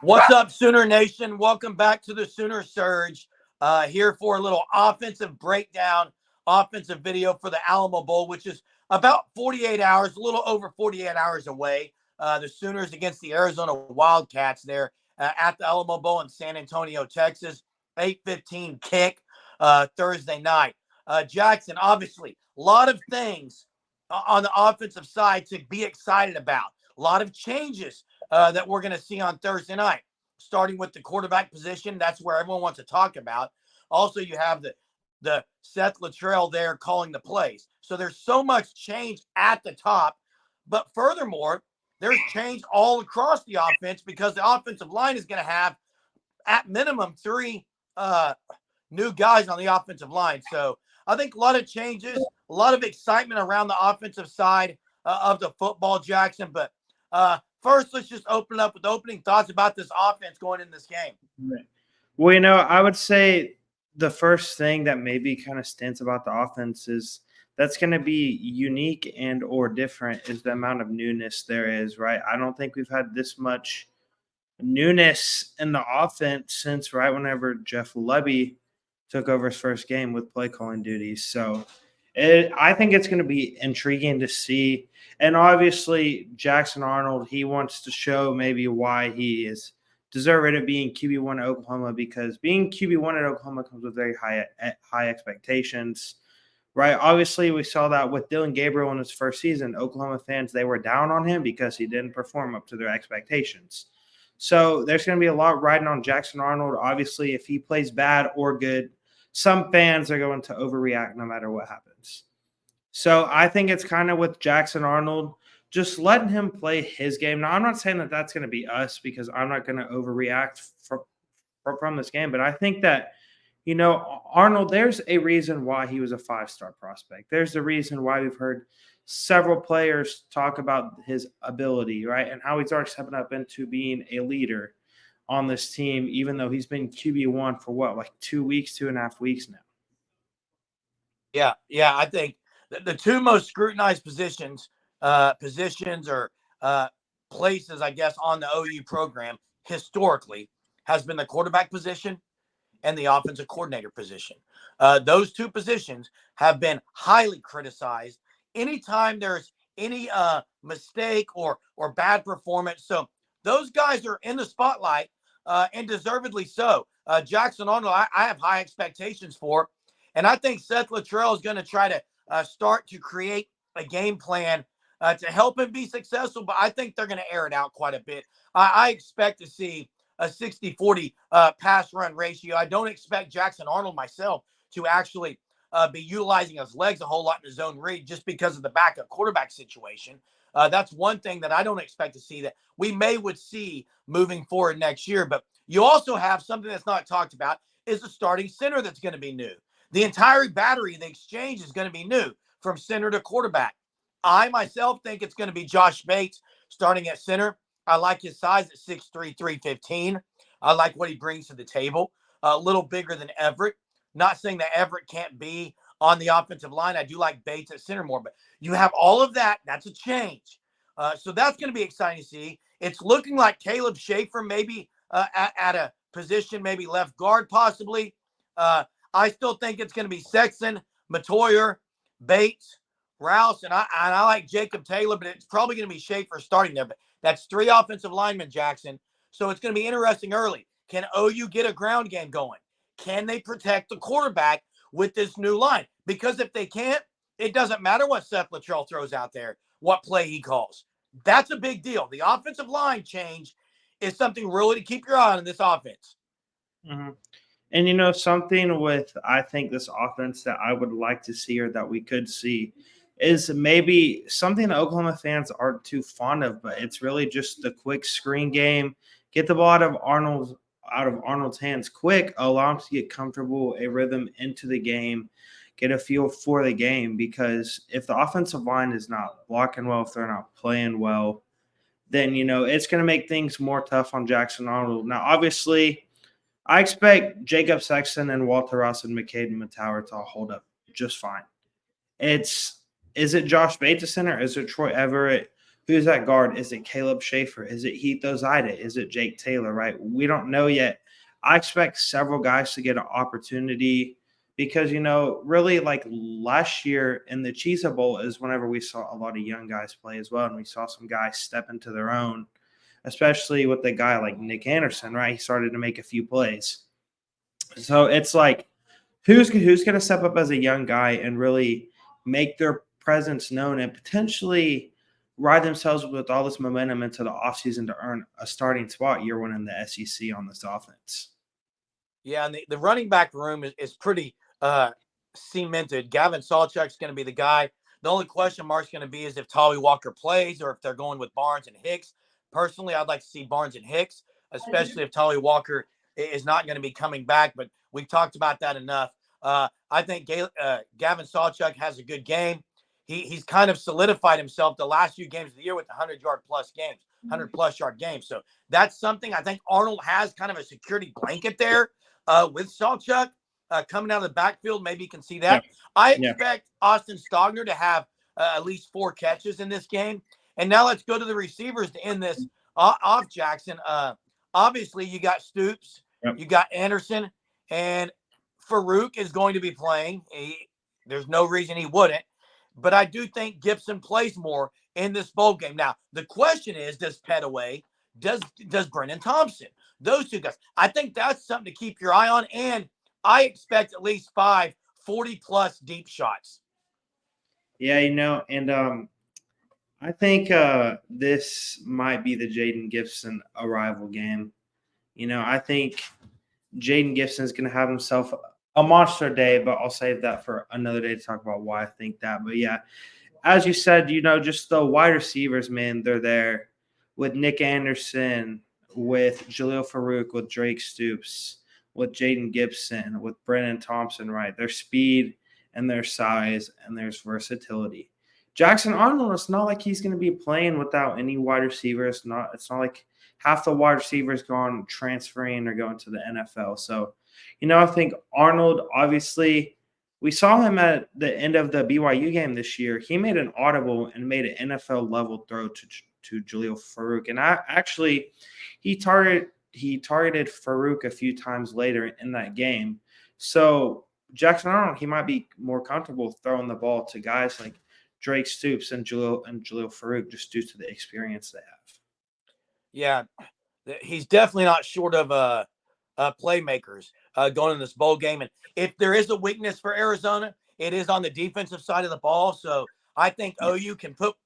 What's up, Sooner Nation? Welcome back to the Sooner Surge. Here for a little offensive breakdown, offensive video for the Alamo Bowl, which is about 48 hours, a little over 48 hours away. The Sooners against the Arizona Wildcats there at the Alamo Bowl in San Antonio, Texas. 8:15 kick Thursday night. Jackson, obviously, a lot of things on the offensive side to be excited about. A lot of changes that we're going to see on Thursday night, starting with the quarterback position. That's where everyone wants to talk about. Also, you have the Seth Luttrell there calling the plays. So there's so much change at the top. But furthermore, there's change all across the offense because the offensive line is going to have, at minimum, three new guys on the offensive line. So I think a lot of changes, a lot of excitement around the offensive side of the football, Jackson. But first, let's just open up with opening thoughts about this offense going in this game. Right. Well, I would say the first thing that maybe kind of stands about the offense is that's going to be unique and or different is the amount of newness there is, right? I don't think we've had this much newness in the offense since right whenever Jeff Lebby took over his first game with play calling duties. So I think it's going to be intriguing to see. And obviously, Jackson Arnold, he wants to show maybe why he is deserving of being QB1 at Oklahoma, because being QB1 at Oklahoma comes with very high expectations, right? Obviously, we saw that with Dylan Gabriel in his first season. Oklahoma fans, they were down on him because he didn't perform up to their expectations. So there's going to be a lot riding on Jackson Arnold. Obviously, if he plays bad or good, some fans are going to overreact no matter what happens. So I think it's kind of with Jackson Arnold, just letting him play his game. Now, I'm not saying that that's going to be us because I'm not going to overreact from this game, but I think that, Arnold, there's a reason why he was a 5-star prospect. There's a reason why we've heard several players talk about his ability, right, and how he's already stepping up into being a leader on this team, even though he's been QB1 for like 2 weeks, 2.5 weeks now. Yeah. I think the two most scrutinized positions or places, I guess, on the OU program historically has been the quarterback position and the offensive coordinator position. Those two positions have been highly criticized anytime there's any mistake or bad performance. So those guys are in the spotlight, and deservedly so. Jackson Arnold, I have high expectations for. And I think Seth Luttrell is going to try to start to create a game plan to help him be successful. But I think they're going to air it out quite a bit. I expect to see a 60-40 pass run ratio. I don't expect Jackson Arnold myself to actually be utilizing his legs a whole lot in his own read just because of the backup quarterback situation. That's one thing that I don't expect to see that we would see moving forward next year. But you also have something that's not talked about is the starting center that's going to be new. The entire battery, the exchange is going to be new from center to quarterback. I myself think it's going to be Josh Bates starting at center. I like his size at 6'3", 315. I like what he brings to the table. A little bigger than Everett. Not saying that Everett can't be on the offensive line. I do like Bates at center more, but you have all of that. That's a change. So that's going to be exciting to see. It's looking like Caleb Schaefer maybe at a position, maybe left guard possibly. I still think it's going to be Sexton, Matoyer, Bates, Rouse, and I like Jacob Taylor, but it's probably going to be Schaefer starting there. But that's 3 offensive linemen, Jackson. So it's going to be interesting early. Can OU get a ground game going? Can they protect the quarterback with this new line? Because if they can't, it doesn't matter what Seth Luttrell throws out there, what play he calls. That's a big deal. The offensive line change is something really to keep your eye on in this offense. Mm-hmm. And, something with, I think, this offense that I would like to see or that we could see is maybe something that Oklahoma fans aren't too fond of, but it's really just the quick screen game. Get the ball out of Arnold's hands quick, allow him to get comfortable, a rhythm into the game, get a feel for the game. Because if the offensive line is not blocking well, if they're not playing well, then, it's going to make things more tough on Jackson Arnold. Now, obviously, I expect Jacob Sexton and Walter Ross and McCaden Matower to hold up just fine. Is it Josh Bates at center? Is it Troy Everett? who's that guard? Is it Caleb Schaefer? Is it Heath Ozida? Is it Jake Taylor, right? We don't know yet. I expect several guys to get an opportunity because, really like last year in the Cheez Bowl is whenever we saw a lot of young guys play as well. And we saw some guys step into their own, especially with a guy like Nick Anderson, right? He started to make a few plays. So it's like, who's going to step up as a young guy and really make their presence known and potentially ride themselves with all this momentum into the offseason to earn a starting spot year one in the SEC on this offense? Yeah, and the running back room is pretty cemented. Gavin Sawchuk's going to be the guy. The only question mark's going to be is if Tolly Walker plays or if they're going with Barnes and Hicks. Personally, I'd like to see Barnes and Hicks, especially if Tolly Walker is not going to be coming back. But we've talked about that enough. I think Gavin Sawchuk has a good game. He's kind of solidified himself the last few games of the year with 100-yard plus games, 100-plus yard games. So that's something I think Arnold has kind of a security blanket there with Sawchuk coming out of the backfield. Maybe you can see that. Yeah. I expect Austin Stogner to have at least 4 catches in this game. And now let's go to the receivers to end this off, Jackson. Obviously, you got Stoops, you got Anderson, and Farouk is going to be playing. There's no reason he wouldn't. But I do think Gibson plays more in this bowl game. Now, the question is, does Pettaway, does Brennan Thompson, those two guys? I think that's something to keep your eye on. And I expect at least 5 40-plus deep shots. Yeah, and I think this might be the Jaden Gibson arrival game. I think Jaden Gibson is going to have himself a monster day, but I'll save that for another day to talk about why I think that. But yeah, as you said, just the wide receivers, man, they're there with Nick Anderson, with Jaleel Farouk, with Drake Stoops, with Jaden Gibson, with Brennan Thompson, right? Their speed and their size and there's versatility. Jackson Arnold, it's not like he's going to be playing without any wide receivers. It's not like half the wide receivers gone transferring or going to the NFL. So, I think Arnold, obviously, we saw him at the end of the BYU game this year. He made an audible and made an NFL-level throw to Jaleel Farouk. And he targeted Farouk a few times later in that game. So, Jackson Arnold, he might be more comfortable throwing the ball to guys like Drake Stoops and Jaleel Farouk just due to the experience they have. Yeah, he's definitely not short of playmakers going in this bowl game. And if there is a weakness for Arizona, it is on the defensive side of the ball. So I think OU can put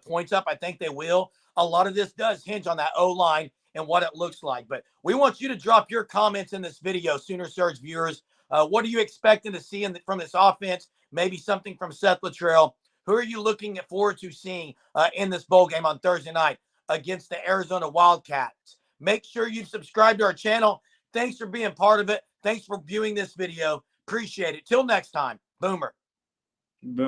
points up. I think they will. A lot of this does hinge on that O-line and what it looks like. But we want you to drop your comments in this video, Sooner Surge viewers. What are you expecting to see from this offense? Maybe something from Seth Luttrell. Who are you looking forward to seeing in this bowl game on Thursday night against the Arizona Wildcats? Make sure you subscribe to our channel. Thanks for being part of it. Thanks for viewing this video. Appreciate it. Till next time. Boomer. Boom.